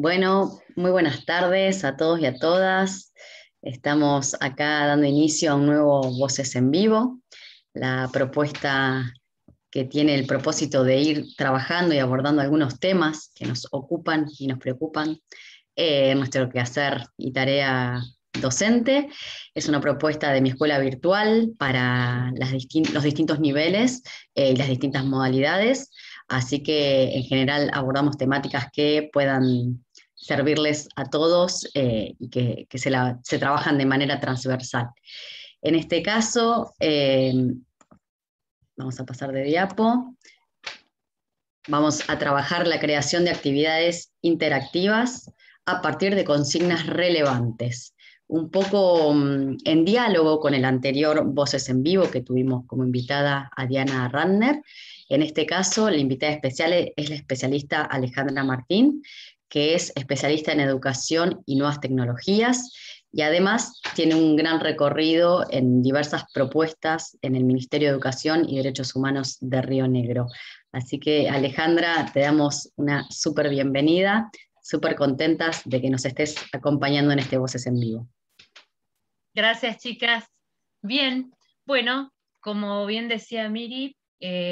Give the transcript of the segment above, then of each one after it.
Bueno, muy buenas tardes a todos y a todas. Estamos acá dando inicio a un nuevo Voces en Vivo, la propuesta que tiene el propósito de ir trabajando y abordando algunos temas que nos ocupan y nos preocupan en nuestro quehacer y tarea docente. Es una propuesta de mi escuela virtual para los distintos niveles y las distintas modalidades. Así que en general abordamos temáticas que puedan servirles a todos y que se trabajan de manera transversal. En este caso, vamos a pasar de diapo. Vamos a trabajar la creación de actividades interactivas a partir de consignas relevantes, un poco en diálogo con el anterior Voces en Vivo que tuvimos como invitada a Diana Randner. En este caso, la invitada especial es la especialista Alejandra Martín, que es especialista en educación y nuevas tecnologías, y además tiene un gran recorrido en diversas propuestas en el Ministerio de Educación y Derechos Humanos de Río Negro. Así que Alejandra, te damos una súper bienvenida, súper contentas de que nos estés acompañando en este Voces en Vivo. Gracias, chicas. Bien, bueno, como bien decía Miri,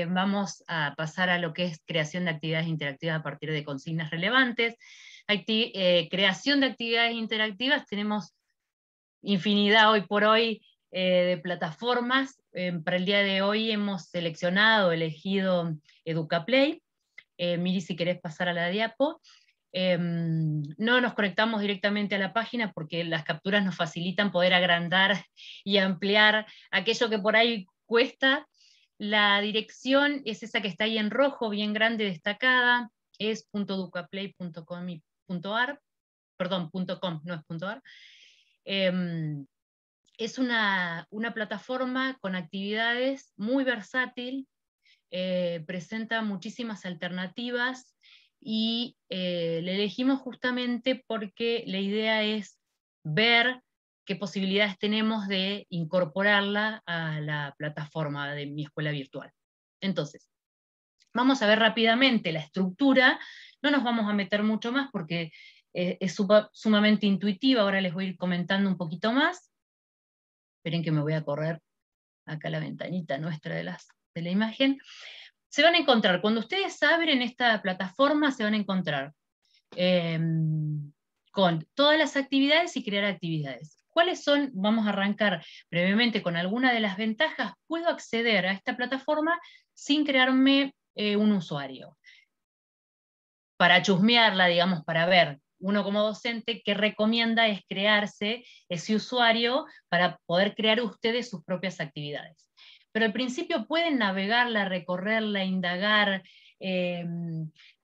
vamos a pasar a lo que es creación de actividades interactivas a partir de consignas relevantes. Creación de actividades interactivas, tenemos infinidad hoy por hoy de plataformas. Para el día de hoy hemos seleccionado, elegido EducaPlay. Miri, si querés pasar a la diapo. No nos conectamos directamente a la página porque las capturas nos facilitan poder agrandar y ampliar aquello que por ahí cuesta. La dirección es esa que está ahí en rojo, bien grande, destacada, es .educaplay.com.ar, perdón, .com, no es .ar. Es una plataforma con actividades muy versátil, presenta muchísimas alternativas y le elegimos justamente porque la idea es ver qué posibilidades tenemos de incorporarla a la plataforma de mi escuela virtual. Entonces, vamos a ver rápidamente la estructura, no nos vamos a meter mucho más porque es sumamente intuitiva, ahora les voy a ir comentando un poquito más. Esperen que me voy a correr acá la ventanita nuestra de la imagen. Se van a encontrar, cuando ustedes abren esta plataforma, se van a encontrar eh, con todas las actividades y crear actividades. ¿Cuáles son? Vamos a arrancar brevemente con alguna de las ventajas. Puedo acceder a esta plataforma sin crearme un usuario. Para chusmearla, digamos, para ver uno como docente qué recomienda es crearse ese usuario para poder crear ustedes sus propias actividades. Pero al principio pueden navegarla, recorrerla, indagar, eh,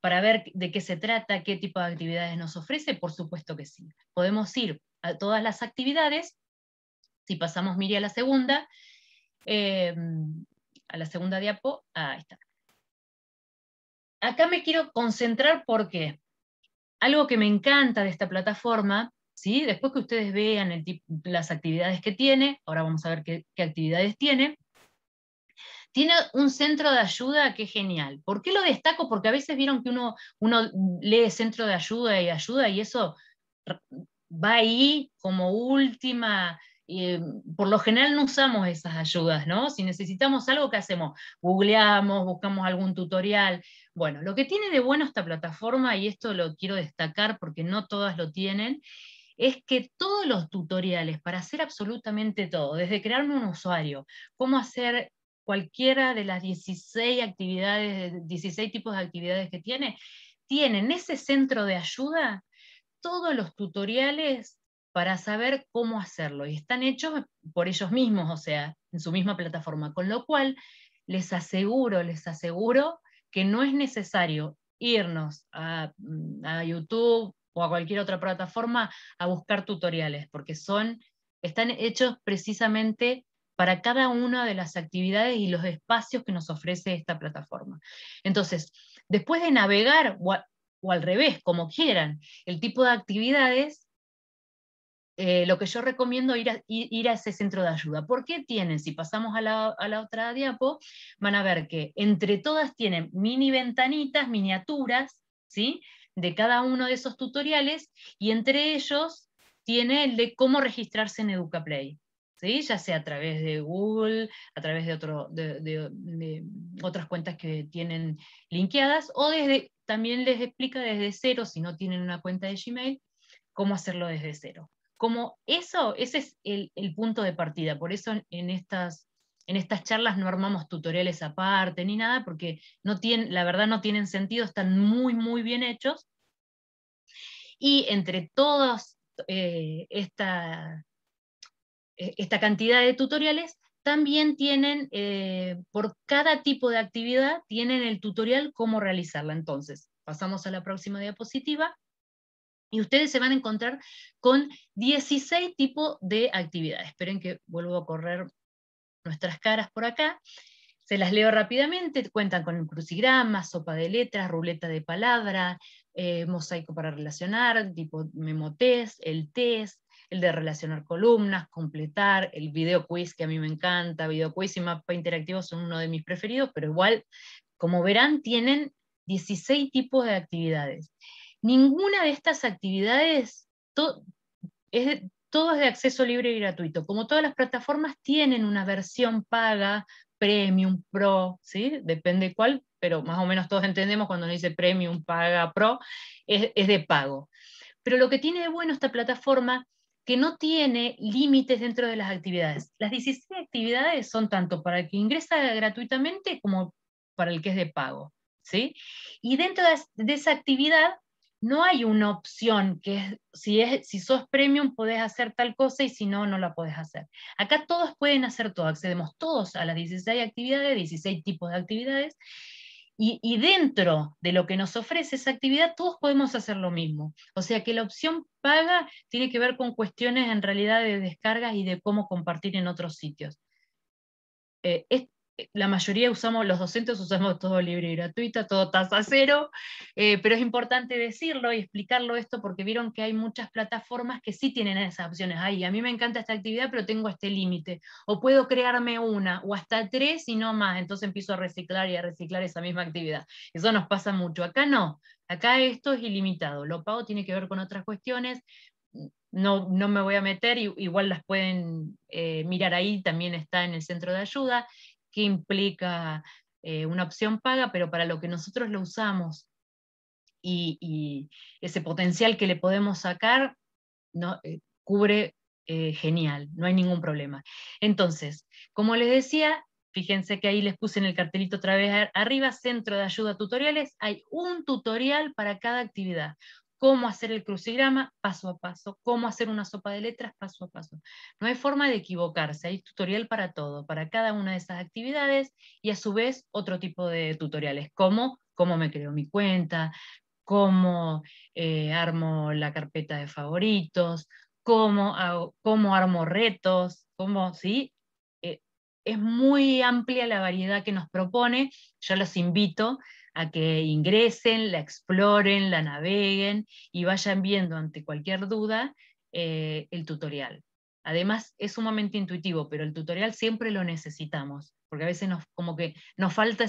para ver de qué se trata, qué tipo de actividades nos ofrece, por supuesto que sí. Podemos ir a todas las actividades, si pasamos, Miri, eh, a la segunda diapo, ahí está. Acá me quiero concentrar porque algo que me encanta de esta plataforma, ¿sí? Después que ustedes vean las actividades que tiene, ahora vamos a ver qué actividades tiene un centro de ayuda que es genial. ¿Por qué lo destaco? Porque a veces vieron que uno lee centro de ayuda y eso va ahí como última. Por lo general no usamos esas ayudas, ¿no? Si necesitamos algo, ¿qué hacemos? Googleamos, buscamos algún tutorial. Bueno, lo que tiene de bueno esta plataforma, y esto lo quiero destacar porque no todas lo tienen, es que todos los tutoriales para hacer absolutamente todo, desde crearme un usuario, cómo hacer cualquiera de las 16 actividades, 16 tipos de actividades que tienen ese centro de ayuda, todos los tutoriales para saber cómo hacerlo, y están hechos por ellos mismos, o sea, en su misma plataforma, con lo cual les aseguro que no es necesario irnos a YouTube o a cualquier otra plataforma a buscar tutoriales, porque están hechos precisamente para cada una de las actividades y los espacios que nos ofrece esta plataforma. Entonces, después de navegar, o al revés, como quieran, el tipo de actividades, lo que yo recomiendo ir a ese centro de ayuda. ¿Por qué tienen? Si pasamos a la otra diapo, van a ver que entre todas tienen mini ventanitas, miniaturas, ¿sí? de cada uno de esos tutoriales, y entre ellos tiene el de cómo registrarse en EducaPlay, ¿sí? Ya sea a través de Google, a través de otras cuentas que tienen linkeadas, o también les explica desde cero, si no tienen una cuenta de Gmail, cómo hacerlo desde cero. Ese es el punto de partida. Por eso en estas charlas no armamos tutoriales aparte ni nada, porque la verdad no tienen sentido, están muy, muy bien hechos. Y entre todos esta cantidad de tutoriales, también tienen, por cada tipo de actividad, tienen el tutorial cómo realizarla. Entonces, pasamos a la próxima diapositiva, y ustedes se van a encontrar con 16 tipos de actividades. Esperen que vuelvo a correr nuestras caras por acá. Se las leo rápidamente. Cuentan con crucigramas, sopa de letras, ruleta de palabra, mosaico para relacionar, tipo memotest, el test, el de relacionar columnas, completar, el video quiz, que a mí me encanta. Video quiz y mapa interactivo son uno de mis preferidos, pero igual, como verán, tienen 16 tipos de actividades. Ninguna de estas actividades, todo es de acceso libre y gratuito. Como todas las plataformas tienen una versión paga, Premium, Pro, ¿sí? Depende cuál, pero más o menos todos entendemos cuando nos dice Premium, Paga, Pro, es de pago. Pero lo que tiene de bueno esta plataforma, que no tiene límites dentro de las actividades. Las 16 actividades son tanto para el que ingresa gratuitamente como para el que es de pago, ¿sí? Y dentro de esa actividad no hay una opción que si sos premium podés hacer tal cosa y si no, no la podés hacer. Acá todos pueden hacer todo, accedemos todos a las 16 actividades, 16 tipos de actividades, y dentro de lo que nos ofrece esa actividad todos podemos hacer lo mismo. O sea que la opción paga tiene que ver con cuestiones en realidad de descargas y de cómo compartir en otros sitios. La mayoría los docentes usamos todo libre y gratuito, todo tasa cero, pero es importante decirlo y explicarlo esto porque vieron que hay muchas plataformas que sí tienen esas opciones. Ay, a mí me encanta esta actividad, pero tengo este límite, o puedo crearme una, o hasta 3 y no más, entonces empiezo a reciclar y a reciclar esa misma actividad. Eso nos pasa mucho. Acá no, acá esto es ilimitado, lo pago tiene que ver con otras cuestiones. No me voy a meter, igual las pueden mirar ahí, también está en el centro de ayuda, que implica una opción paga, pero para lo que nosotros lo usamos y ese potencial que le podemos sacar, no, cubre genial, no hay ningún problema. Entonces, como les decía, fíjense que ahí les puse en el cartelito otra vez arriba, centro de ayuda tutoriales, hay un tutorial para cada actividad. Cómo hacer el crucigrama, paso a paso. Cómo hacer una sopa de letras, paso a paso. No hay forma de equivocarse, hay tutorial para todo, para cada una de esas actividades, y a su vez otro tipo de tutoriales, como cómo me creo mi cuenta, cómo armo la carpeta de favoritos, cómo armo retos, ¿sí? Es muy amplia la variedad que nos propone. Yo los invito a que ingresen, la exploren, la naveguen y vayan viendo ante cualquier duda el tutorial. Además es sumamente intuitivo, pero el tutorial siempre lo necesitamos, porque a veces como que nos falta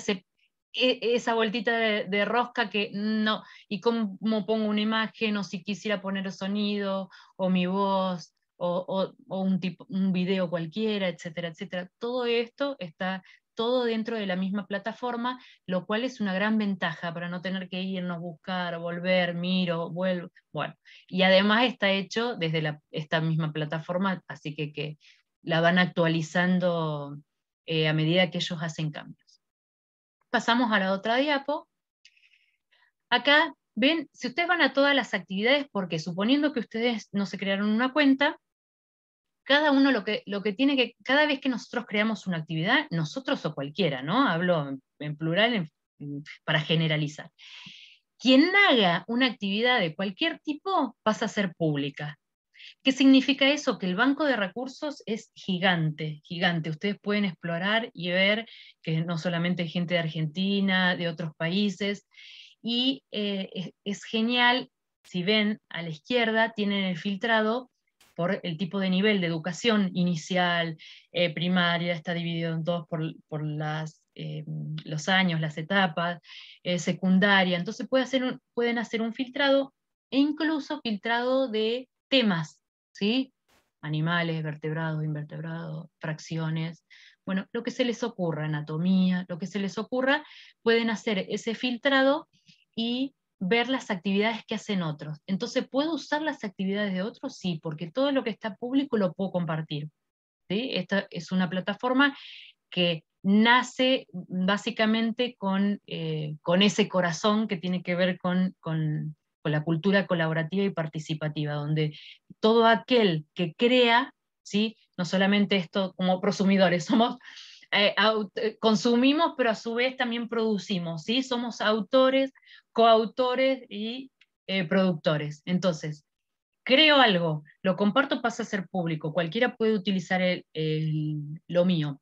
esa vueltita de rosca que no, y cómo pongo una imagen, o si quisiera poner sonido, o mi voz, o un video cualquiera, etcétera, etcétera. Todo esto está todo dentro de la misma plataforma, lo cual es una gran ventaja para no tener que irnos a buscar, volver, miro, vuelvo. Bueno, y además está hecho desde esta misma plataforma, así que la van actualizando a medida que ellos hacen cambios. Pasamos a la otra diapo. Acá ven, si ustedes van a todas las actividades, porque suponiendo que ustedes no se crearon una cuenta, cada uno lo que tiene que, cada vez que nosotros creamos una actividad, nosotros o cualquiera, ¿no? Hablo en plural para generalizar. Quien haga una actividad de cualquier tipo pasa a ser pública. ¿Qué significa eso? Que el banco de recursos es gigante, gigante. Ustedes pueden explorar y ver que no solamente hay gente de Argentina, de otros países, y es genial, si ven a la izquierda, tienen el filtrado por el tipo de nivel de educación inicial, primaria, está dividido en dos por las los años, las etapas, secundaria. Entonces pueden hacer un filtrado, e incluso filtrado de temas, ¿sí? Animales, vertebrados, invertebrados, fracciones, bueno, lo que se les ocurra, anatomía, lo que se les ocurra, pueden hacer ese filtrado y ver las actividades que hacen otros. Entonces, ¿puedo usar las actividades de otros? Sí, porque todo lo que está público lo puedo compartir, ¿sí? Esta es una plataforma que nace básicamente con ese corazón que tiene que ver con la cultura colaborativa y participativa, donde todo aquel que crea, ¿sí? No solamente esto como prosumidores, consumimos, pero a su vez también producimos, ¿sí? Somos autores, coautores y productores. Entonces, creo algo, lo comparto, pasa a ser público, cualquiera puede utilizar lo mío.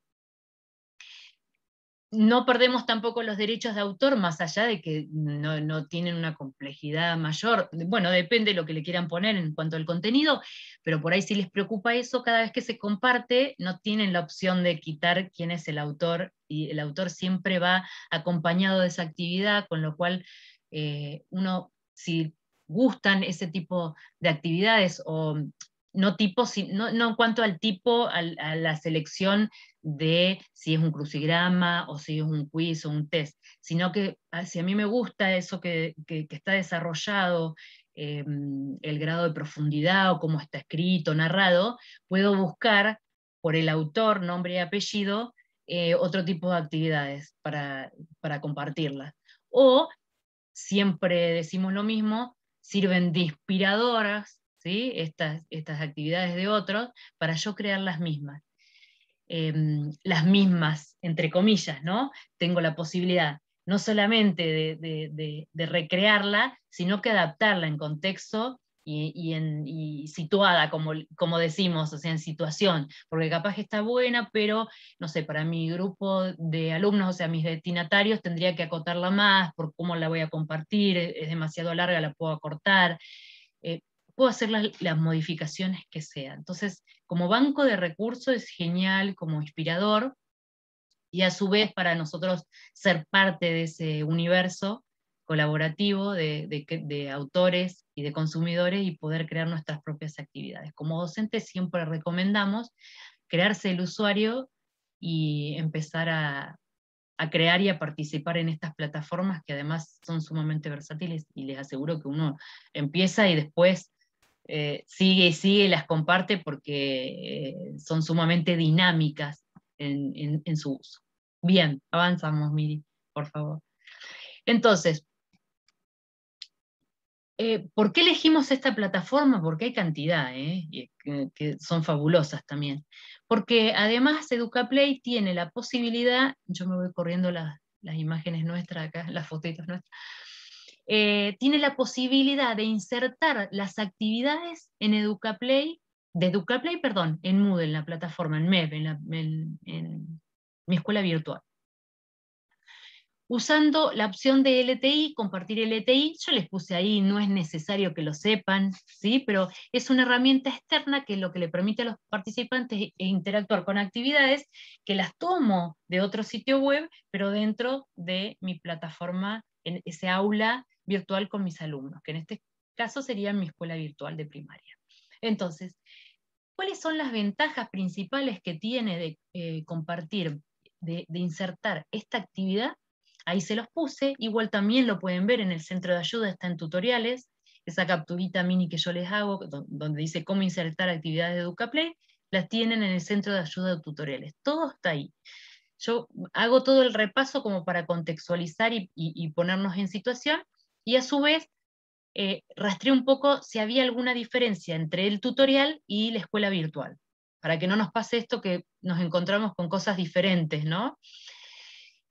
No perdemos tampoco los derechos de autor, más allá de que no tienen una complejidad mayor. Bueno, depende de lo que le quieran poner en cuanto al contenido, pero por ahí si les preocupa eso, cada vez que se comparte, no tienen la opción de quitar quién es el autor, y el autor siempre va acompañado de esa actividad, con lo cual uno, si gustan ese tipo de actividades, o no tipo, no en cuanto al tipo, a la selección de si es un crucigrama o si es un quiz o un test, sino que si a mí me gusta eso que está desarrollado, el grado de profundidad o cómo está escrito, narrado, puedo buscar por el autor, nombre y apellido, otro tipo de actividades para compartirlas. O, siempre decimos lo mismo, sirven de inspiradoras, ¿sí? Estas actividades de otros, para yo crear las mismas, entre comillas, ¿no? Tengo la posibilidad no solamente de recrearla, sino que adaptarla en contexto y situada, como decimos, o sea, en situación, porque capaz que está buena, pero, no sé, para mi grupo de alumnos, o sea, mis destinatarios, tendría que acotarla más por cómo la voy a compartir, es demasiado larga, la puedo acortar, eh, puedo hacer las modificaciones que sean. Entonces, como banco de recursos es genial, como inspirador, y a su vez para nosotros ser parte de ese universo colaborativo de autores y de consumidores y poder crear nuestras propias actividades. Como docentes siempre recomendamos crearse el usuario y empezar a crear y a participar en estas plataformas que además son sumamente versátiles, y les aseguro que uno empieza y después sigue y sigue y las comparte porque son sumamente dinámicas en su uso. Bien, avanzamos, Miri, por favor. Entonces, ¿por qué elegimos esta plataforma? Porque hay cantidad, que son fabulosas también. Porque además Educaplay tiene la posibilidad, yo me voy corriendo las imágenes nuestras acá, las fotitos nuestras, tiene la posibilidad de insertar las actividades en Educaplay, en Moodle, en la plataforma, en MEP, en mi escuela virtual. Usando la opción de LTI, compartir LTI, yo les puse ahí, no es necesario que lo sepan, ¿sí? Pero es una herramienta externa que lo que le permite a los participantes es interactuar con actividades que las tomo de otro sitio web, pero dentro de mi plataforma, en ese aula virtual con mis alumnos, que en este caso sería mi escuela virtual de primaria. Entonces, ¿cuáles son las ventajas principales que tiene de compartir, de insertar esta actividad? Ahí se los puse, igual también lo pueden ver en el centro de ayuda, está en tutoriales, esa capturita mini que yo les hago, donde dice cómo insertar actividades de Educaplay, las tienen en el centro de ayuda de tutoriales, todo está ahí. Yo hago todo el repaso como para contextualizar y ponernos en situación, y a su vez rastreo un poco si había alguna diferencia entre el tutorial y la escuela virtual, para que no nos pase esto que nos encontramos con cosas diferentes, ¿no?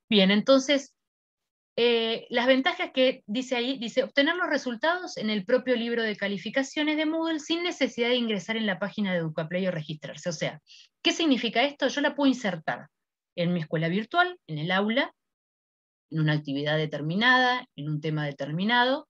Bien, entonces, las ventajas que dice ahí, dice obtener los resultados en el propio libro de calificaciones de Moodle sin necesidad de ingresar en la página de Educaplay o registrarse. O sea, ¿qué significa esto? Yo la puedo insertar en mi escuela virtual, en el aula, en una actividad determinada, en un tema determinado,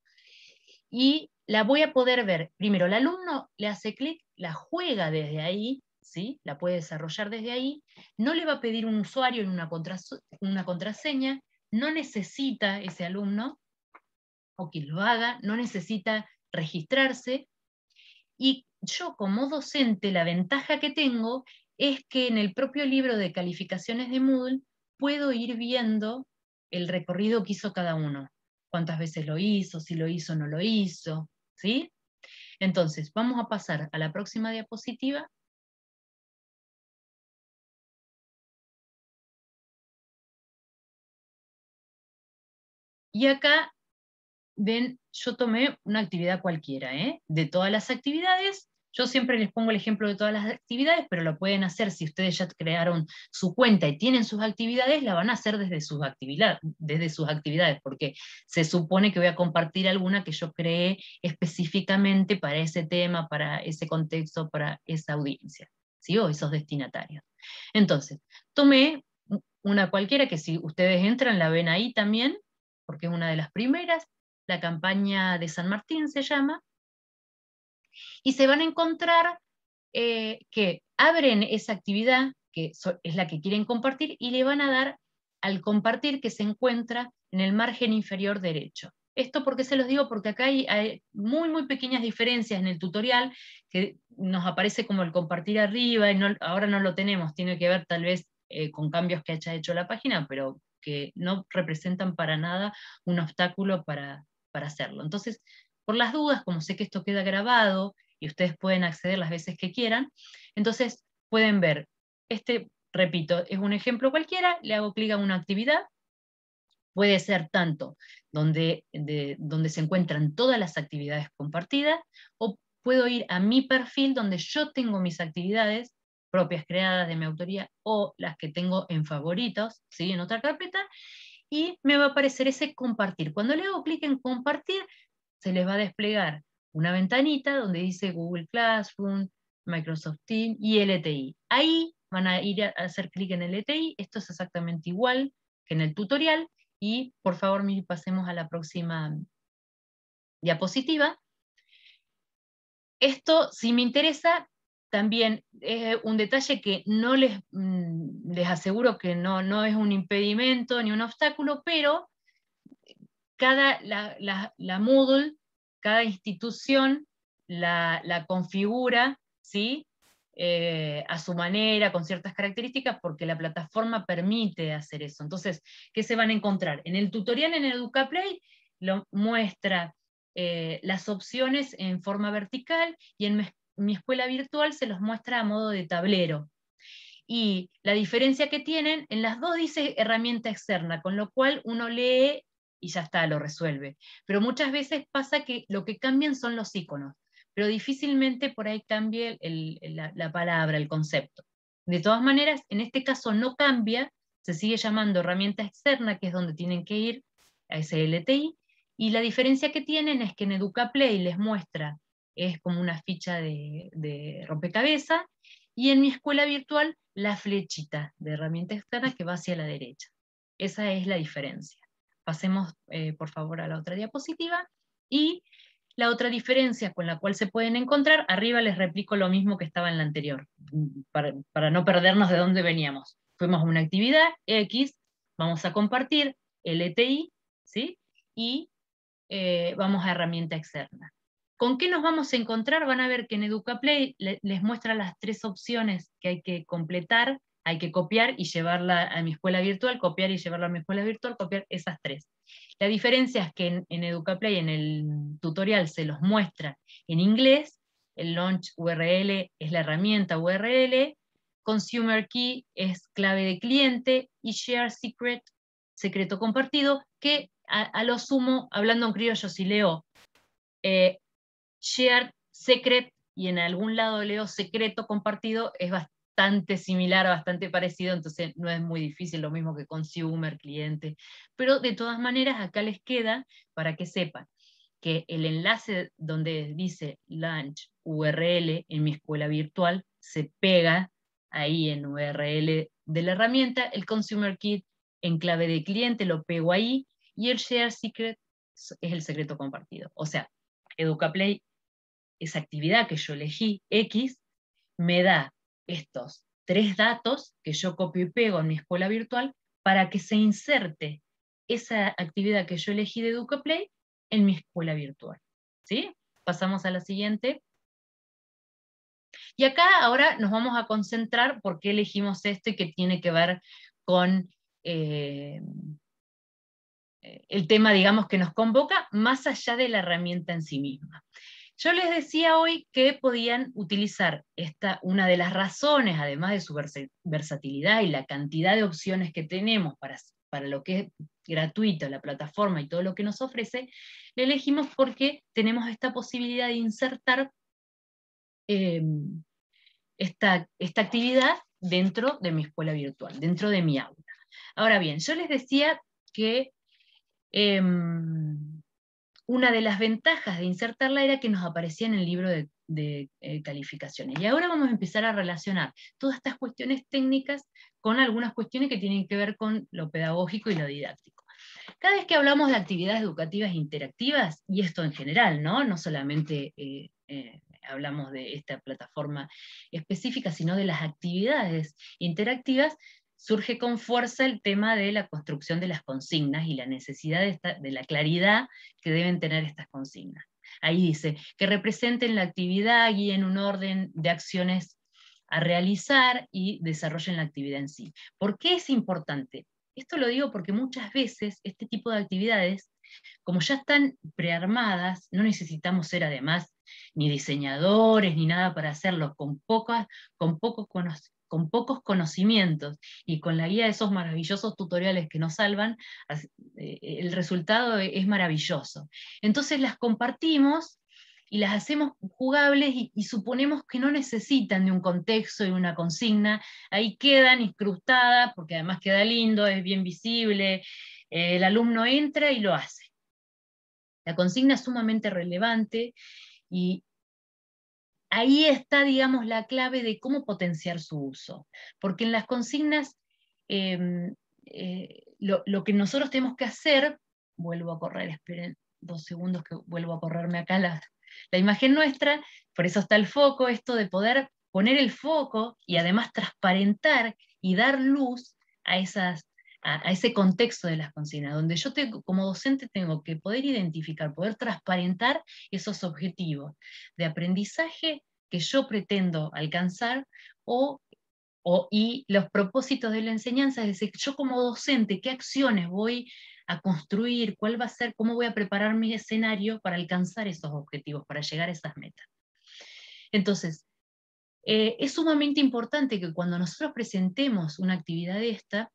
y la voy a poder ver. Primero, el alumno le hace clic, la juega desde ahí, ¿sí? La puede desarrollar desde ahí, no le va a pedir un usuario en una contraseña, no necesita ese alumno, o quien lo haga, no necesita registrarse, y yo como docente la ventaja que tengo es que en el propio libro de calificaciones de Moodle puedo ir viendo el recorrido que hizo cada uno, cuántas veces lo hizo, si lo hizo o no lo hizo, ¿sí? Entonces, vamos a pasar a la próxima diapositiva. Y acá, ven, yo tomé una actividad cualquiera, ¿eh? De todas las actividades, yo siempre les pongo el ejemplo de todas las actividades, pero lo pueden hacer si ustedes ya crearon su cuenta y tienen sus actividades, la van a hacer desde sus actividades, porque se supone que voy a compartir alguna que yo creé específicamente para ese tema, para ese contexto, para esa audiencia, ¿sí? O esos destinatarios. Entonces, tomé una cualquiera que si ustedes entran la ven ahí también, porque es una de las primeras, la campaña de San Martín se llama, y se van a encontrar que abren esa actividad, que es la que quieren compartir, y le van a dar al compartir que se encuentra en el margen inferior derecho. Esto porque se los digo, porque acá hay muy, muy pequeñas diferencias en el tutorial, que nos aparece como el compartir arriba, y ahora no lo tenemos, tiene que ver tal vez con cambios que haya hecho la página, pero que no representan para nada un obstáculo para hacerlo. Entonces, por las dudas, como sé que esto queda grabado, y ustedes pueden acceder las veces que quieran, entonces pueden ver, repito, es un ejemplo cualquiera, le hago clic a una actividad, puede ser tanto donde se encuentran todas las actividades compartidas, o puedo ir a mi perfil donde yo tengo mis actividades propias creadas de mi autoría, o las que tengo en favoritos, ¿sí? En otra carpeta, y me va a aparecer ese compartir. Cuando le hago clic en compartir, se les va a desplegar una ventanita donde dice Google Classroom, Microsoft Teams y LTI. Ahí van a ir a hacer clic en LTI, esto es exactamente igual que en el tutorial, y por favor pasemos a la próxima diapositiva. Esto, si me interesa, también es un detalle que no les aseguro que no es un impedimento ni un obstáculo, pero la Moodle, cada institución la configura, ¿sí? A su manera, con ciertas características, porque la plataforma permite hacer eso. Entonces, ¿qué se van a encontrar? En el tutorial en EducaPlay lo muestra las opciones en forma vertical, y en mi escuela virtual se los muestra a modo de tablero. Y la diferencia que tienen, en las dos dice herramienta externa, con lo cual uno lee y ya está, lo resuelve. Pero muchas veces pasa que lo que cambian son los iconos, pero difícilmente por ahí cambie la palabra, el concepto. De todas maneras, en este caso no cambia, se sigue llamando herramienta externa, que es donde tienen que ir a ese LTI, y la diferencia que tienen es que en EducaPlay les muestra, es como una ficha de rompecabezas, y en mi escuela virtual la flechita de herramienta externa que va hacia la derecha. Esa es la diferencia. Pasemos, por favor, a la otra diapositiva. Y la otra diferencia con la cual se pueden encontrar, arriba les replico lo mismo que estaba en la anterior, para no perdernos de dónde veníamos. Fuimos a una actividad X, vamos a compartir LTI, ¿sí? Y vamos a herramienta externa. ¿Con qué nos vamos a encontrar? Van a ver que en EducaPlay les muestra las tres opciones que hay que completar, hay que copiar y llevarla a mi escuela virtual, copiar y llevarla a mi escuela virtual, copiar esas tres. La diferencia es que en EducaPlay, en el tutorial, se los muestra en inglés, el Launch URL es la herramienta URL, Consumer Key es clave de cliente, y Share Secret, secreto compartido, que a lo sumo, hablando en criollo, si leo Share Secret y en algún lado leo secreto compartido, es bastante similar, bastante parecido, entonces no es muy difícil, lo mismo que consumer, cliente, pero de todas maneras acá les queda para que sepan que el enlace donde dice Launch URL en mi escuela virtual se pega ahí en URL de la herramienta, el Consumer Kit en clave de cliente lo pego ahí, y el Share Secret es el secreto compartido. O sea, EducaPlay, esa actividad que yo elegí, X, me da estos 3 datos que yo copio y pego en mi escuela virtual para que se inserte esa actividad que yo elegí de EducaPlay en mi escuela virtual. ¿Sí? Pasamos a la siguiente. Y acá ahora nos vamos a concentrar por qué elegimos esto y que tiene que ver con el tema, digamos, que nos convoca, más allá de la herramienta en sí misma. Yo les decía hoy que podían utilizar una de las razones, además de su versatilidad y la cantidad de opciones que tenemos para lo que es gratuito, la plataforma y todo lo que nos ofrece, le elegimos porque tenemos esta posibilidad de insertar esta actividad dentro de mi escuela virtual, dentro de mi aula. Ahora bien, yo les decía que una de las ventajas de insertarla era que nos aparecía en el libro de calificaciones. Y ahora vamos a empezar a relacionar todas estas cuestiones técnicas con algunas cuestiones que tienen que ver con lo pedagógico y lo didáctico. Cada vez que hablamos de actividades educativas interactivas, y esto en general, no solamente hablamos de esta plataforma específica, sino de las actividades interactivas, surge con fuerza el tema de la construcción de las consignas y la necesidad de la claridad que deben tener estas consignas. Ahí dice, que representen la actividad, guíen un orden de acciones a realizar y desarrollen la actividad en sí. ¿Por qué es importante? Esto lo digo porque muchas veces este tipo de actividades, como ya están prearmadas, no necesitamos ser además ni diseñadores ni nada para hacerlo, con pocos conocimientos y con la guía de esos maravillosos tutoriales que nos salvan, el resultado es maravilloso. Entonces las compartimos y las hacemos jugables y suponemos que no necesitan de un contexto y una consigna, ahí quedan incrustadas, porque además queda lindo, es bien visible, el alumno entra y lo hace. La consigna es sumamente relevante y ahí está, digamos, la clave de cómo potenciar su uso, porque en las consignas lo que nosotros tenemos que hacer, vuelvo a correr, esperen 2 segundos que vuelvo a correrme acá la imagen nuestra, por eso está el foco, esto de poder poner el foco y además transparentar y dar luz a ese contexto de las consignas, donde yo como docente tengo que poder identificar, poder transparentar esos objetivos de aprendizaje que yo pretendo alcanzar y los propósitos de la enseñanza, es decir, yo como docente, ¿qué acciones voy a construir? ¿Cuál va a ser? ¿Cómo voy a preparar mi escenario para alcanzar esos objetivos, para llegar a esas metas? Entonces, es sumamente importante que cuando nosotros presentemos una actividad de esta,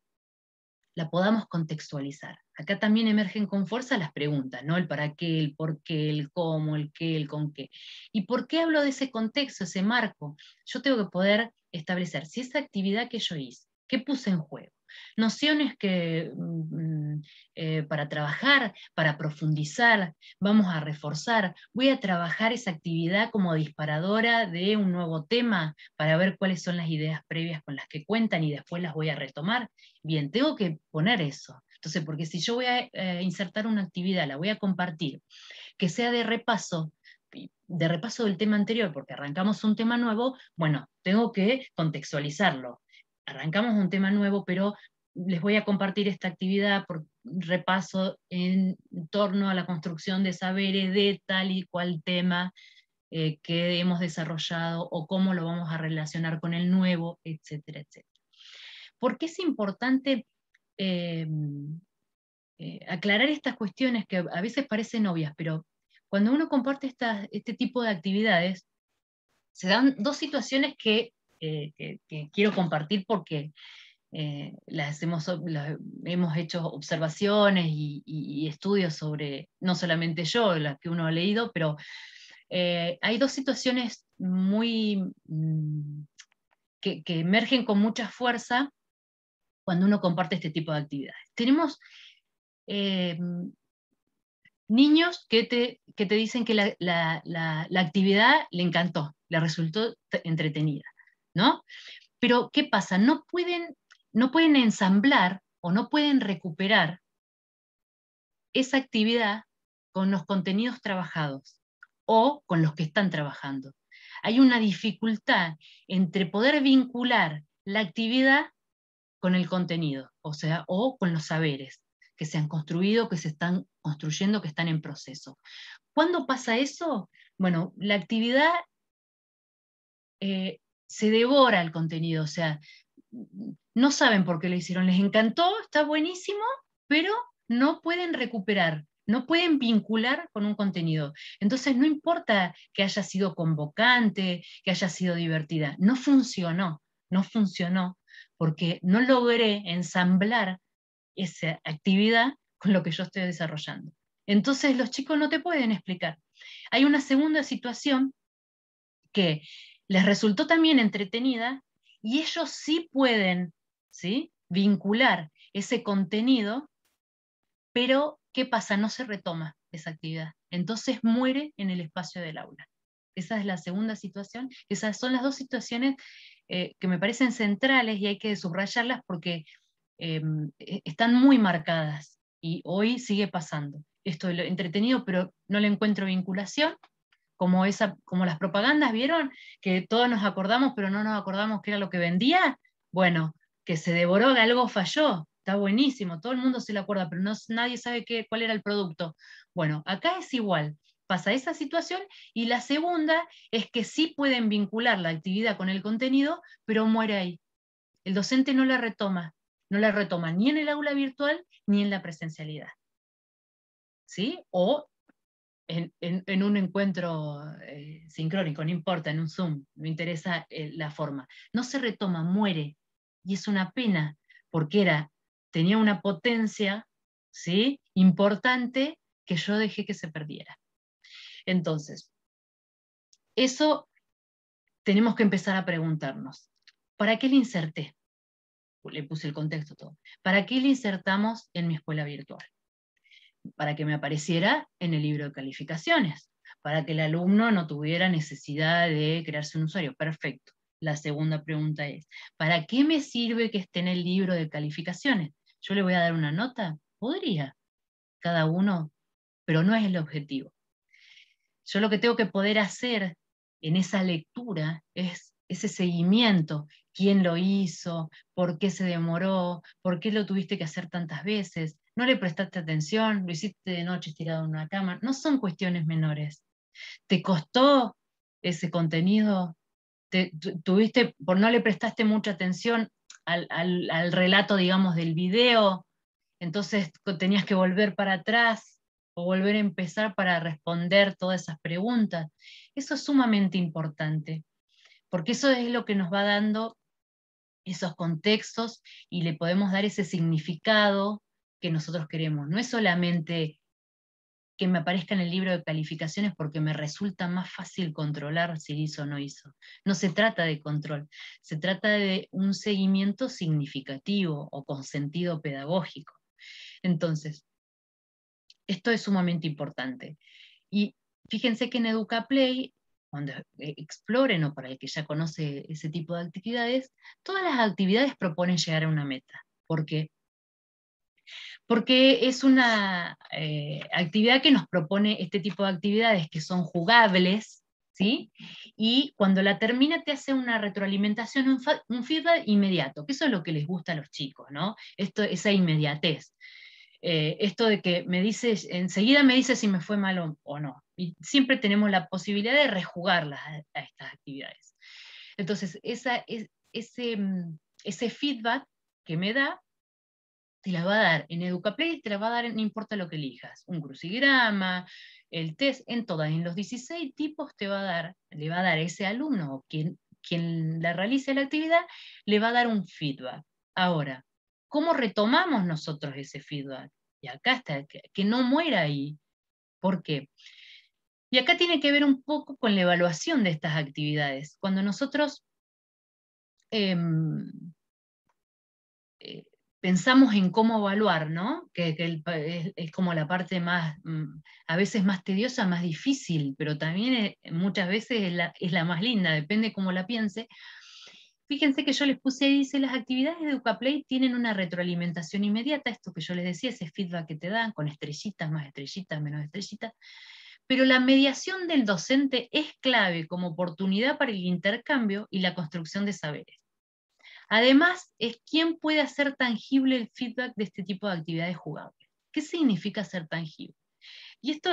la podamos contextualizar. Acá también emergen con fuerza las preguntas, ¿no? El para qué, el por qué, el cómo, el qué, el con qué. ¿Y por qué hablo de ese contexto, ese marco? Yo tengo que poder establecer si esa actividad que yo hice, ¿qué puse en juego? Nociones que para trabajar, para profundizar, vamos a reforzar, voy a trabajar esa actividad como disparadora de un nuevo tema para ver cuáles son las ideas previas con las que cuentan y después las voy a retomar. Bien, tengo que poner eso. Entonces, porque si yo voy a insertar una actividad, la voy a compartir, que sea de repaso del tema anterior, porque arrancamos un tema nuevo, bueno, tengo que contextualizarlo. Arrancamos un tema nuevo, pero les voy a compartir esta actividad por repaso en torno a la construcción de saberes de tal y cual tema que hemos desarrollado o cómo lo vamos a relacionar con el nuevo, etcétera, etcétera. ¿Por qué es importante aclarar estas cuestiones que a veces parecen obvias, pero cuando uno comparte este tipo de actividades, se dan 2 situaciones que quiero compartir porque las hemos hecho observaciones y estudios sobre, no solamente yo, las que uno ha leído, pero hay 2 situaciones que emergen con mucha fuerza cuando uno comparte este tipo de actividades. Tenemos niños que te dicen que la actividad le encantó, le resultó entretenida, ¿no? Pero, ¿qué pasa? No pueden ensamblar o no pueden recuperar esa actividad con los contenidos trabajados o con los que están trabajando. hay una dificultad entre poder vincular la actividad con el contenido, o sea, o con los saberes que se han construido, que se están construyendo, que están en proceso. ¿Cuándo pasa eso? Bueno, la actividad se devora el contenido, o sea, no saben por qué lo hicieron, les encantó, está buenísimo, pero no pueden recuperar, no pueden vincular con un contenido. Entonces no importa que haya sido convocante, que haya sido divertida, no funcionó, porque no logré ensamblar esa actividad con lo que yo estoy desarrollando. Entonces los chicos no te pueden explicar. Hay una segunda situación que les resultó también entretenida y ellos sí pueden, ¿sí?, vincular ese contenido, pero ¿qué pasa? No se retoma esa actividad. Entonces muere en el espacio del aula. Esa es la segunda situación. Esas son las dos situaciones que me parecen centrales y hay que subrayarlas porque están muy marcadas y hoy sigue pasando. Esto es lo entretenido, pero no le encuentro vinculación, como las propagandas, ¿vieron? Que todos nos acordamos, pero no nos acordamos qué era lo que vendía. Bueno, que se devoró, que algo falló, está buenísimo, todo el mundo se lo acuerda, pero nadie sabe cuál era el producto. Bueno, acá es igual, pasa esa situación, y la segunda es que sí pueden vincular la actividad con el contenido, pero muere ahí. El docente no la retoma ni en el aula virtual ni en la presencialidad. ¿Sí? O en un encuentro sincrónico, no importa, en un Zoom, no interesa la forma. No se retoma, muere. Y es una pena, porque tenía una potencia, ¿sí?, importante, que yo dejé que se perdiera. Entonces, eso tenemos que empezar a preguntarnos. ¿Para qué le inserté? Le puse el contexto todo. ¿Para qué le insertamos en mi escuela virtual? Para que me apareciera en el libro de calificaciones, para que el alumno no tuviera necesidad de crearse un usuario. Perfecto. La segunda pregunta es, ¿para qué me sirve que esté en el libro de calificaciones? ¿Yo le voy a dar una nota? Podría, cada uno, pero no es el objetivo. Yo lo que tengo que poder hacer en esa lectura es ese seguimiento. ¿Quién lo hizo? ¿Por qué se demoró? ¿Por qué lo tuviste que hacer tantas veces? ¿No le prestaste atención? ¿Lo hiciste de noche estirado en una cama? No son cuestiones menores. ¿Te costó ese contenido? No le prestaste mucha atención al relato, digamos, del video? Entonces tenías que volver para atrás o volver a empezar para responder todas esas preguntas. Eso es sumamente importante, porque eso es lo que nos va dando esos contextos y le podemos dar ese significado que nosotros queremos. No es solamente que me aparezca en el libro de calificaciones porque me resulta más fácil controlar si hizo o no hizo. No se trata de control, se trata de un seguimiento significativo o con sentido pedagógico. Entonces, esto es sumamente importante. Y fíjense que en EducaPlay, cuando exploren o para el que ya conoce ese tipo de actividades, todas las actividades proponen llegar a una meta. ¿Por qué? Porque es una actividad que nos propone este tipo de actividades que son jugables, ¿sí? Y cuando la termina te hace una retroalimentación, un feedback inmediato, que eso es lo que les gusta a los chicos, ¿no? Esa inmediatez. Esto de que enseguida me dice si me fue mal o no. Y siempre tenemos la posibilidad de rejugarlas a estas actividades. Entonces, ese feedback que me da, te la va a dar en EducaPlay, te la va a dar, no importa lo que elijas, un crucigrama, el test, en los 16 tipos le va a dar ese alumno o quien la realice la actividad, le va a dar un feedback. Ahora, ¿cómo retomamos nosotros ese feedback? Y acá está, que no muera ahí. ¿Por qué? Y acá tiene que ver un poco con la evaluación de estas actividades. Cuando nosotros pensamos en cómo evaluar, ¿no? Es como la parte más, a veces más tediosa, más difícil, pero también muchas veces es la más linda, depende cómo la piense. Fíjense que yo les puse ahí, dice, las actividades de EducaPlay tienen una retroalimentación inmediata, esto que yo les decía, ese feedback que te dan, con estrellitas, más estrellitas, menos estrellitas. pero la mediación del docente es clave como oportunidad para el intercambio y la construcción de saberes. Además, es quien puede hacer tangible el feedback de este tipo de actividades jugables. ¿Qué significa ser tangible? Y esto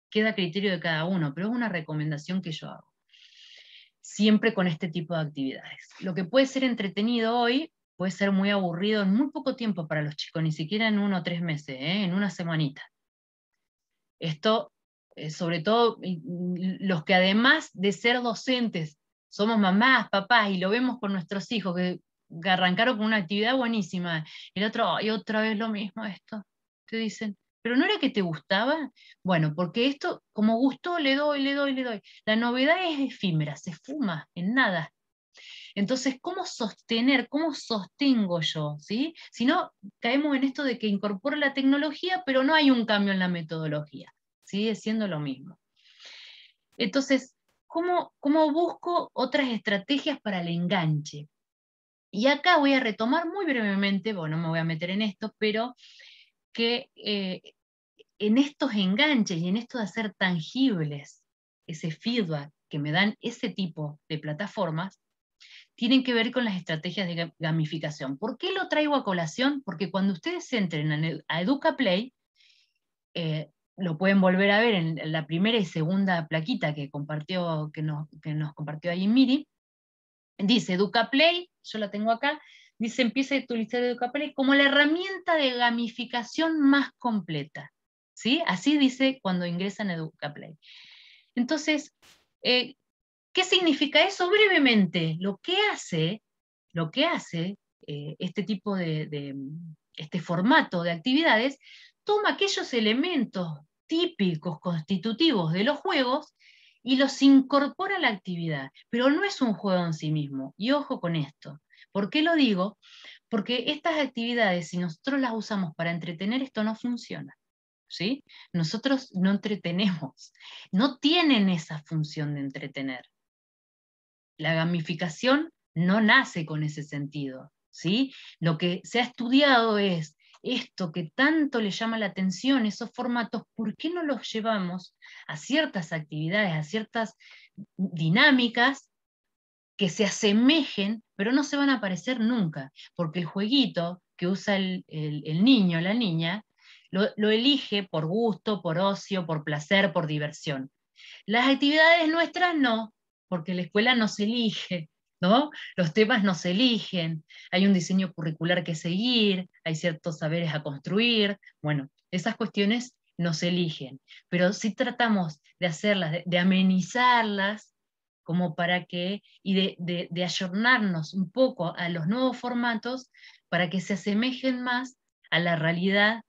queda a criterio de cada uno, pero es una recomendación que yo hago. Siempre con este tipo de actividades. Lo que puede ser entretenido hoy puede ser muy aburrido en muy poco tiempo para los chicos, ni siquiera en 1 o 3 meses, en una semanita. Esto, sobre todo, los que además de ser docentes, somos mamás, papás, y lo vemos con nuestros hijos, que arrancaron con una actividad buenísima, el otro, y otra vez lo mismo esto, te dicen, ¿pero no era que te gustaba? Bueno, porque esto, como gustó, le doy, le doy, le doy. La novedad es efímera, se fuma en nada. Entonces, ¿cómo sostener, cómo sostengo yo? ¿Sí? Si no, caemos en esto de que incorporo la tecnología, pero no hay un cambio en la metodología. Sigue siendo lo mismo. Entonces, ¿cómo busco otras estrategias para el enganche? Y acá voy a retomar muy brevemente, bueno, no me voy a meter en esto, pero que en estos enganches y en esto de hacer tangibles ese feedback que me dan ese tipo de plataformas, tienen que ver con las estrategias de gamificación. ¿Por qué lo traigo a colación? Porque cuando ustedes entren a EducaPlay, lo pueden volver a ver en la primera y segunda plaquita que nos compartió ahí Miri, dice EducaPlay, yo la tengo acá, dice empieza a utilizar EducaPlay como la herramienta de gamificación más completa. ¿Sí? Así dice cuando ingresan a EducaPlay. Entonces, ¿qué significa eso? Brevemente, lo que hace este tipo este formato de actividades, toma aquellos elementos típicos, constitutivos de los juegos, y los incorpora a la actividad, pero no es un juego en sí mismo. Y ojo con esto. ¿Por qué lo digo? Porque estas actividades, si nosotros las usamos para entretener, esto no funciona. ¿Sí? Nosotros no entretenemos, no tienen esa función de entretener. La gamificación no nace con ese sentido, ¿sí? Lo que se ha estudiado es esto que tanto le llama la atención, esos formatos, ¿por qué no los llevamos a ciertas actividades, a ciertas dinámicas que se asemejen, pero no se van a parecer nunca? Porque el jueguito que usa el niño o la niña lo elige por gusto, por ocio, por placer, por diversión. Las actividades nuestras no, porque la escuela no se elige, ¿no? Los temas no se eligen, hay un diseño curricular que seguir, hay ciertos saberes a construir, bueno, esas cuestiones no se eligen, pero sí tratamos de hacerlas, de amenizarlas, como para que, y de ayornarnos un poco a los nuevos formatos, para que se asemejen más a la realidad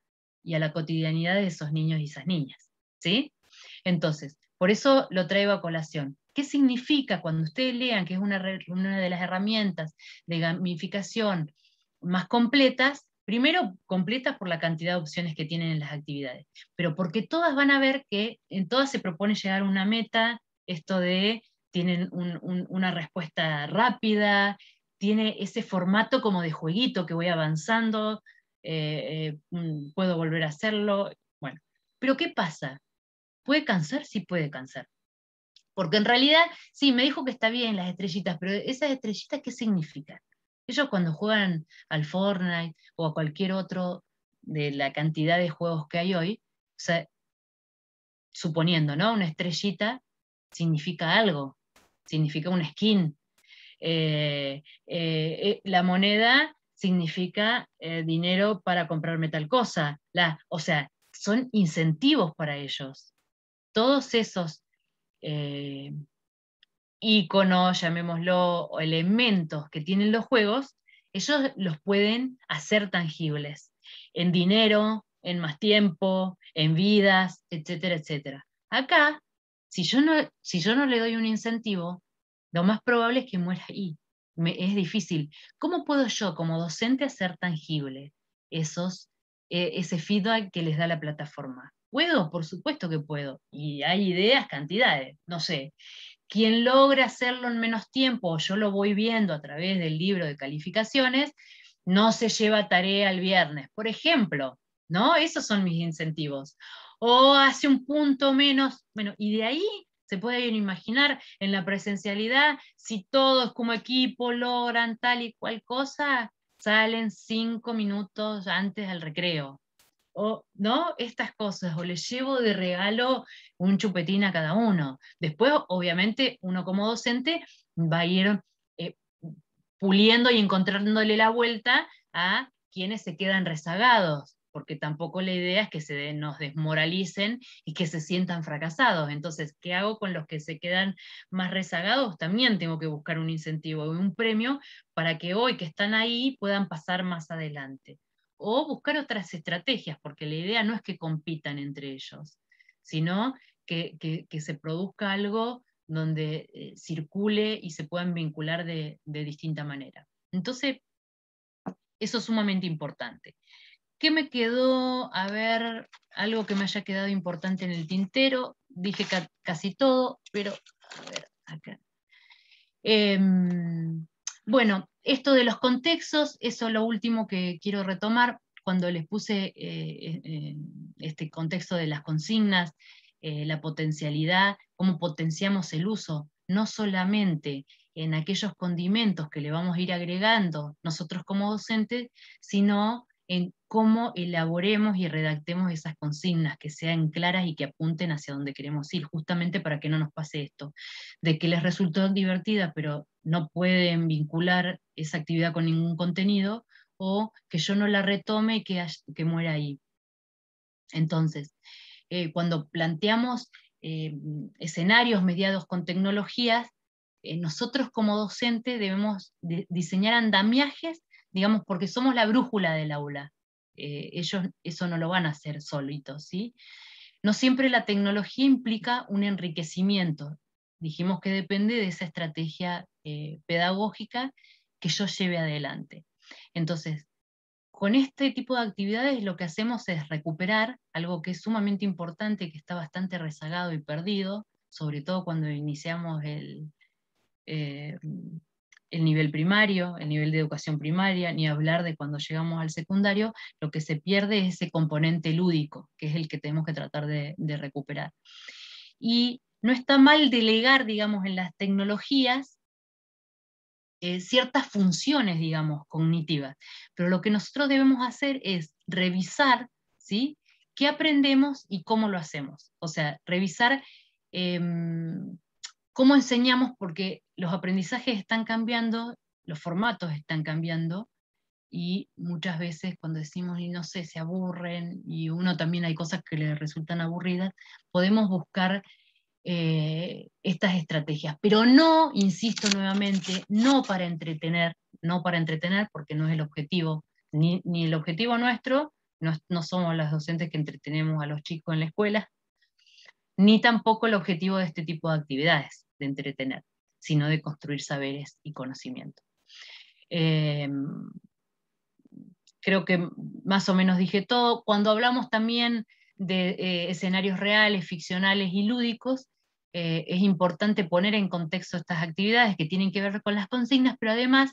y a la cotidianidad de esos niños y esas niñas, ¿sí? Entonces, por eso lo traigo a colación. ¿Qué significa cuando ustedes lean que es una de las herramientas de gamificación más completas? Primero, completas por la cantidad de opciones que tienen en las actividades, pero porque todas van a ver que en todas se propone llegar a una meta, esto de tienen una respuesta rápida, tiene ese formato como de jueguito que voy avanzando, puedo volver a hacerlo. Bueno, pero ¿qué pasa? ¿Puede cansar? Sí puede cansar. Porque en realidad, sí, me dijo que está bien las estrellitas, pero esas estrellitas, ¿qué significan? Ellos cuando juegan al Fortnite o a cualquier otro de la cantidad de juegos que hay hoy, o sea, suponiendo, ¿no? Una estrellita significa algo, significa una skin. La moneda significa dinero para comprarme tal cosa. O sea, son incentivos para ellos. Todos esos íconos, llamémoslo, o elementos que tienen los juegos, ellos los pueden hacer tangibles, en dinero, en más tiempo, en vidas, etcétera, etcétera. Acá, si yo no le doy un incentivo, lo más probable es que muera ahí. Es difícil. ¿Cómo puedo yo, como docente, hacer tangible ese feedback que les da la plataforma? ¿Puedo? Por supuesto que puedo. Y hay ideas, cantidades. No sé, quien logra hacerlo en menos tiempo, yo lo voy viendo a través del libro de calificaciones, no se lleva tarea el viernes. Por ejemplo, ¿no? Esos son mis incentivos. O hace un punto menos, bueno, y de ahí se puede imaginar en la presencialidad, si todos como equipo logran tal y cual cosa, salen 5 minutos antes del recreo. O, ¿no? Estas cosas, o les llevo de regalo un chupetín a cada uno. Después, obviamente, uno como docente va a ir eh, puliendo y encontrándole la vuelta a quienes se quedan rezagados, porque tampoco la idea es que nos desmoralicen y que se sientan fracasados. Entonces, ¿qué hago con los que se quedan más rezagados? También tengo que buscar un incentivo y un premio para que hoy que están ahí puedan pasar más adelante. O buscar otras estrategias, porque la idea no es que compitan entre ellos, sino que se produzca algo donde circule y se puedan vincular de distinta manera. Entonces, eso es sumamente importante. ¿Qué me quedó? A ver, algo que me haya quedado importante en el tintero. Dije casi todo, pero a ver, acá. Bueno, esto de los contextos, eso es lo último que quiero retomar. Cuando les puse este contexto de las consignas, la potencialidad, cómo potenciamos el uso, no solamente en aquellos condimentos que le vamos a ir agregando nosotros como docentes, sino en cómo elaboremos y redactemos esas consignas, que sean claras y que apunten hacia donde queremos ir, justamente para que no nos pase esto, de que les resultó divertida, pero no pueden vincular esa actividad con ningún contenido, o que yo no la retome y que muera ahí. Entonces, cuando planteamos escenarios mediados con tecnologías, nosotros como docentes debemos diseñar andamiajes, digamos, porque somos la brújula del aula. Ellos eso no lo van a hacer solitos, ¿sí? No siempre la tecnología implica un enriquecimiento. Dijimos que depende de esa estrategia pedagógica que yo lleve adelante. Entonces, con este tipo de actividades lo que hacemos es recuperar algo que es sumamente importante, que está bastante rezagado y perdido, sobre todo cuando iniciamos eh, el nivel primario, el nivel de educación primaria, ni hablar de cuando llegamos al secundario. Lo que se pierde es ese componente lúdico, que es el que tenemos que tratar de recuperar. Y no está mal delegar, digamos, en las tecnologías ciertas funciones, digamos, cognitivas, pero lo que nosotros debemos hacer es revisar, ¿sí?, qué aprendemos y cómo lo hacemos. O sea, revisar cómo enseñamos, porque los aprendizajes están cambiando, los formatos están cambiando, y muchas veces cuando decimos, y no sé, se aburren, y uno también hay cosas que le resultan aburridas, podemos buscar estas estrategias, pero no, insisto nuevamente, no para entretener, no para entretener, porque no es el objetivo, ni el objetivo nuestro, no somos las docentes que entretenemos a los chicos en la escuela, ni tampoco el objetivo de este tipo de actividades, de entretener, sino de construir saberes y conocimientos. Creo que más o menos dije todo. Cuando hablamos también de escenarios reales, ficcionales y lúdicos, es importante poner en contexto estas actividades que tienen que ver con las consignas, pero además,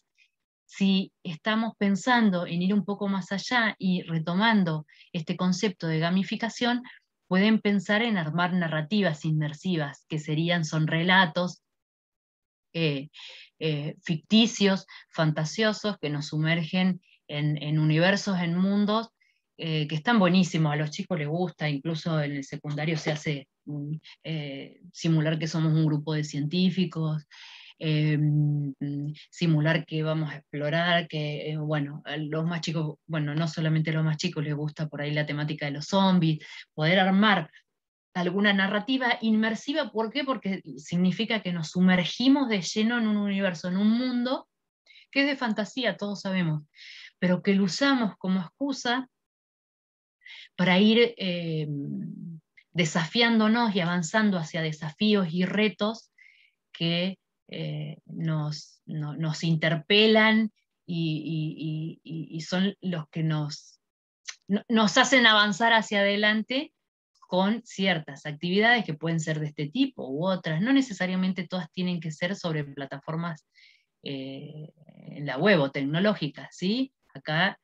si estamos pensando en ir un poco más allá y retomando este concepto de gamificación, pueden pensar en armar narrativas inmersivas, que son relatos ficticios, fantasiosos, que nos sumergen en universos, en mundos que están buenísimos, a los chicos les gusta, incluso en el secundario se hace simular que somos un grupo de científicos, simular que vamos a explorar, que bueno, a los más chicos, bueno, no solamente a los más chicos les gusta por ahí la temática de los zombies, poder armar alguna narrativa inmersiva. ¿Por qué? Porque significa que nos sumergimos de lleno en un universo, en un mundo que es de fantasía, todos sabemos, pero que lo usamos como excusa para ir desafiándonos y avanzando hacia desafíos y retos que nos interpelan y son los que nos hacen avanzar hacia adelante con ciertas actividades que pueden ser de este tipo u otras. No necesariamente todas tienen que ser sobre plataformas en la web o tecnológicas, ¿sí? Acá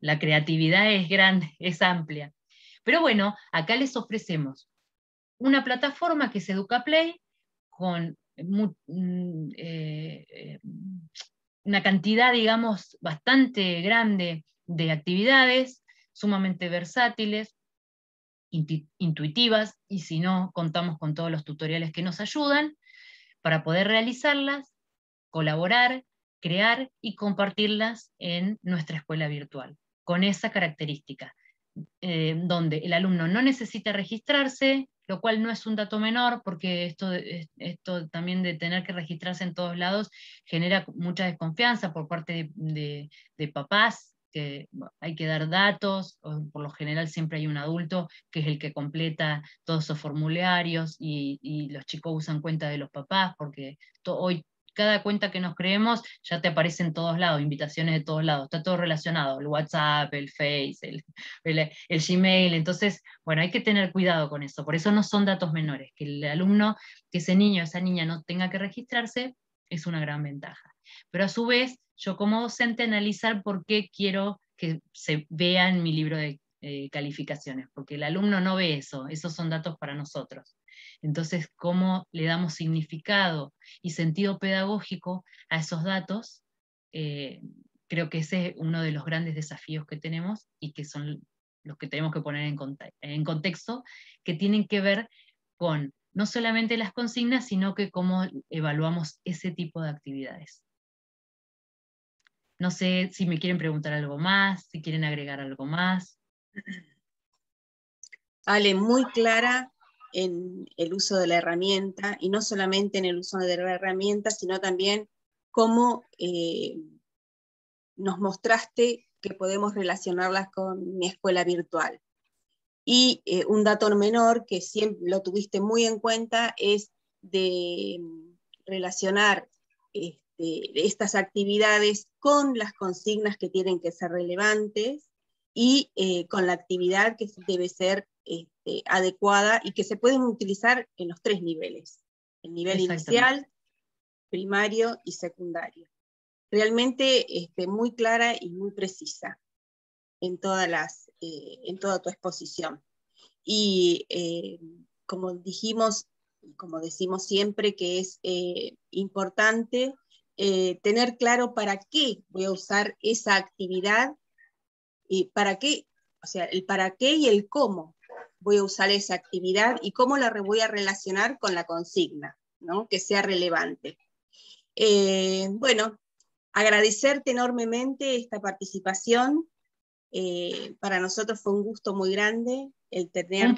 la creatividad es grande, es amplia. Pero bueno, acá les ofrecemos una plataforma que es EducaPlay, con una cantidad, digamos, bastante grande de actividades, sumamente versátiles, intuitivas, y si no, contamos con todos los tutoriales que nos ayudan para poder realizarlas, colaborar, crear y compartirlas en nuestra escuela virtual, con esa característica, donde el alumno no necesita registrarse, lo cual no es un dato menor, porque esto también de tener que registrarse en todos lados genera mucha desconfianza por parte de papás, que hay que dar datos, por lo general siempre hay un adulto que es el que completa todos esos formularios, y los chicos usan cuenta de los papás, porque hoy cada cuenta que nos creemos ya te aparece en todos lados, invitaciones de todos lados, está todo relacionado, el WhatsApp, el Face, el Gmail. Entonces, bueno, hay que tener cuidado con eso, por eso no son datos menores, que el alumno, que ese niño o esa niña no tenga que registrarse, es una gran ventaja. Pero a su vez, yo como docente analizar por qué quiero que se vea en mi libro de calificaciones, porque el alumno no ve eso, esos son datos para nosotros. Entonces, ¿cómo le damos significado y sentido pedagógico a esos datos? Creo que ese es uno de los grandes desafíos que tenemos, y que son los que tenemos que poner en contexto, que tienen que ver con no solamente las consignas, sino que cómo evaluamos ese tipo de actividades. No sé si me quieren preguntar algo más, si quieren agregar algo más. Ale, muy clara en el uso de la herramienta, y no solamente en el uso de la herramienta, sino también cómo nos mostraste que podemos relacionarlas con mi escuela virtual. Y un dato menor que siempre lo tuviste muy en cuenta es de relacionar estas actividades con las consignas que tienen que ser relevantes, y con la actividad que debe ser adecuada y que se pueden utilizar en los 3 niveles, el nivel inicial, primario y secundario. Realmente muy clara y muy precisa en toda tu exposición. Y como dijimos, como decimos siempre, que es importante tener claro para qué voy a usar esa actividad, y para qué, o sea, el para qué y el cómo voy a usar esa actividad, y cómo la voy a relacionar con la consigna, ¿no? Que sea relevante. Bueno, agradecerte enormemente esta participación. Para nosotros fue un gusto muy grande el tenerte.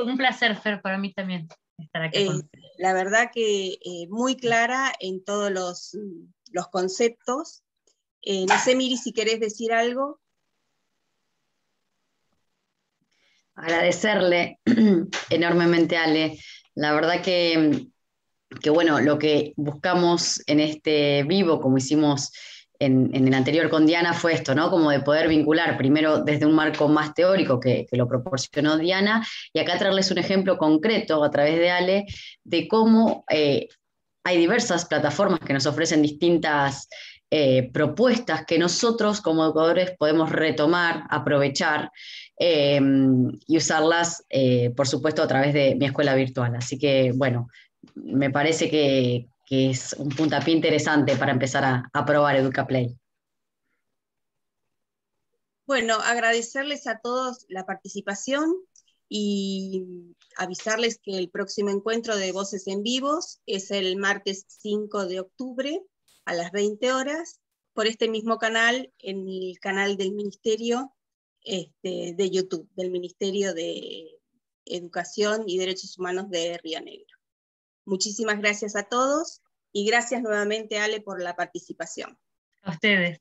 Un placer, Fer, para mí también estar aquí con ustedes. La verdad que muy clara en todos los conceptos. No sé, Miri, si querés decir algo. Agradecerle enormemente, Ale. La verdad que bueno, lo que buscamos en este vivo, como hicimos en el anterior con Diana, fue esto, ¿no? Como de poder vincular primero desde un marco más teórico que lo proporcionó Diana, y acá traerles un ejemplo concreto a través de Ale de cómo hay diversas plataformas que nos ofrecen distintas propuestas que nosotros como educadores podemos retomar, aprovechar y usarlas, por supuesto, a través de mi escuela virtual. Así que, bueno, me parece que es un puntapié interesante para empezar a probar EducaPlay. Bueno, agradecerles a todos la participación y avisarles que el próximo encuentro de Voces en Vivos es el martes 5 de octubre a las 20 horas por este mismo canal, en el canal del Ministerio de YouTube, del Ministerio de Educación y Derechos Humanos de Río Negro. Muchísimas gracias a todos, y gracias nuevamente, Ale, por la participación. A ustedes.